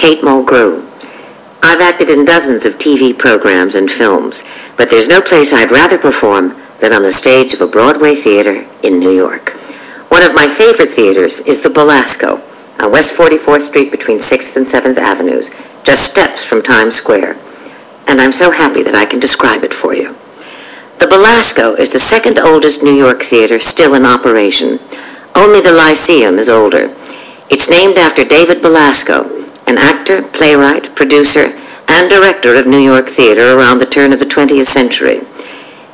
Kate Mulgrew. I've acted in dozens of TV programs and films, but there's no place I'd rather perform than on the stage of a Broadway theater in New York. One of my favorite theaters is the Belasco on West 44th Street between 6th and 7th Avenues, just steps from Times Square. And I'm so happy that I can describe it for you. The Belasco is the second oldest New York theater still in operation. Only the Lyceum is older. It's named after David Belasco, an actor, playwright, producer, and director of New York theater around the turn of the 20th century.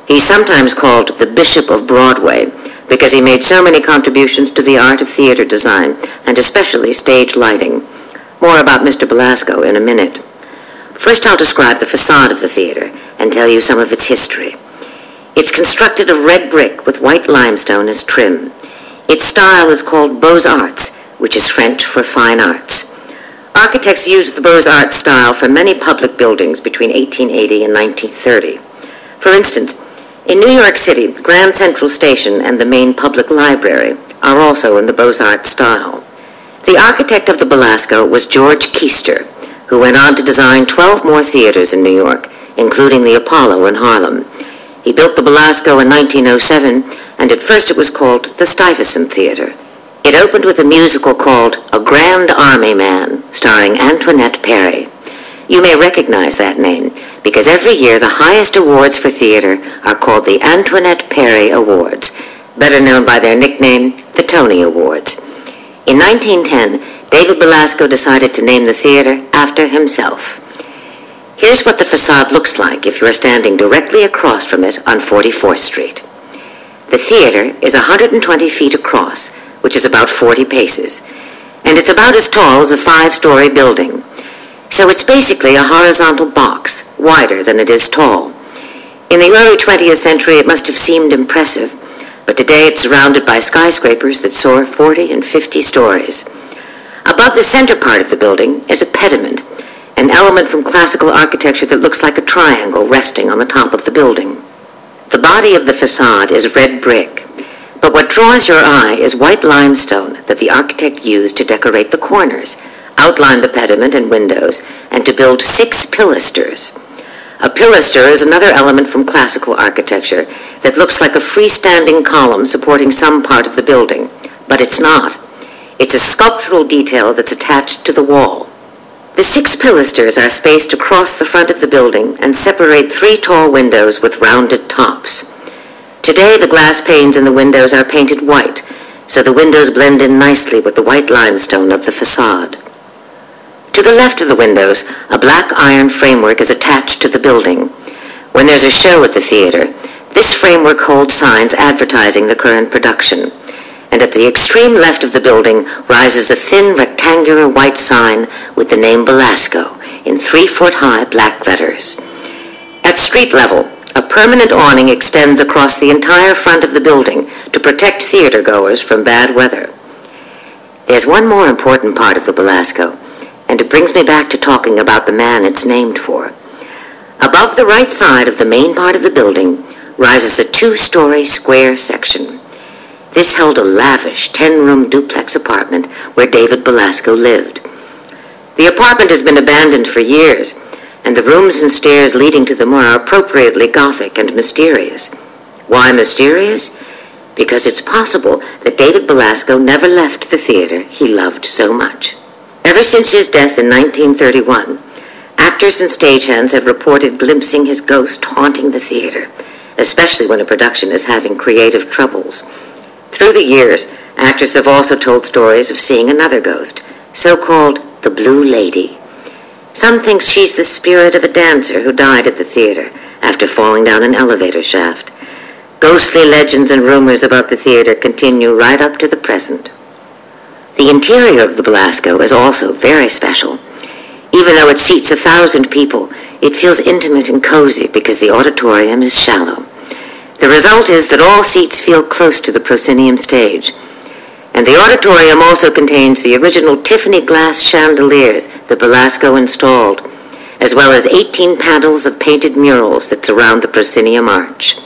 He's sometimes called the Bishop of Broadway because he made so many contributions to the art of theater design, and especially stage lighting. More about Mr. Belasco in a minute. First, I'll describe the facade of the theater and tell you some of its history. It's constructed of red brick with white limestone as trim. Its style is called Beaux-Arts, which is French for fine arts. Architects used the Beaux-Arts style for many public buildings between 1880 and 1930. For instance, in New York City, Grand Central Station and the main public library are also in the Beaux-Arts style. The architect of the Belasco was George Keister, who went on to design 12 more theaters in New York, including the Apollo in Harlem. He built the Belasco in 1907, and at first it was called the Stuyvesant Theater. It opened with a musical called A Grand Army Man, starring Antoinette Perry. You may recognize that name, because every year the highest awards for theater are called the Antoinette Perry Awards, better known by their nickname, the Tony Awards. In 1910, David Belasco decided to name the theater after himself. Here's what the facade looks like if you're standing directly across from it on 44th Street. The theater is 120 feet across, which is about 40 paces, and it's about as tall as a 5-story building. So it's basically a horizontal box, wider than it is tall. In the early 20th century, it must have seemed impressive, but today it's surrounded by skyscrapers that soar 40 and 50 stories. Above the center part of the building is a pediment, an element from classical architecture that looks like a triangle resting on the top of the building. The body of the facade is red brick, but what draws your eye is white limestone that the architect used to decorate the corners, outline the pediment and windows, and to build 6 pilasters. A pilaster is another element from classical architecture that looks like a freestanding column supporting some part of the building, but it's not. It's a sculptural detail that's attached to the wall. The 6 pilasters are spaced across the front of the building and separate 3 tall windows with rounded tops. Today, the glass panes in the windows are painted white, so the windows blend in nicely with the white limestone of the facade. To the left of the windows, a black iron framework is attached to the building. When there's a show at the theater, this framework holds signs advertising the current production. And at the extreme left of the building rises a thin rectangular white sign with the name Belasco in 3-foot-high black letters. At street level, a permanent awning extends across the entire front of the building to protect theater goers from bad weather. There's one more important part of the Belasco, and it brings me back to talking about the man it's named for. Above the right side of the main part of the building rises a 2-story square section. This held a lavish 10-room duplex apartment where David Belasco lived. The apartment has been abandoned for years, and the rooms and stairs leading to them are appropriately Gothic and mysterious. Why mysterious? Because it's possible that David Belasco never left the theater he loved so much. Ever since his death in 1931, actors and stagehands have reported glimpsing his ghost haunting the theater, especially when a production is having creative troubles. Through the years, actors have also told stories of seeing another ghost, so-called the Blue Lady. Some think she's the spirit of a dancer who died at the theater after falling down an elevator shaft. Ghostly legends and rumors about the theater continue right up to the present. The interior of the Belasco is also very special. Even though it seats 1,000 people, it feels intimate and cozy because the auditorium is shallow. The result is that all seats feel close to the proscenium stage. And the auditorium also contains the original Tiffany glass chandeliers that Belasco installed, as well as 18 panels of painted murals that surround the proscenium arch.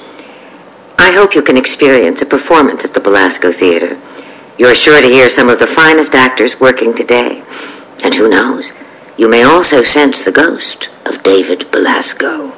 I hope you can experience a performance at the Belasco Theater. You're sure to hear some of the finest actors working today. And who knows, you may also sense the ghost of David Belasco.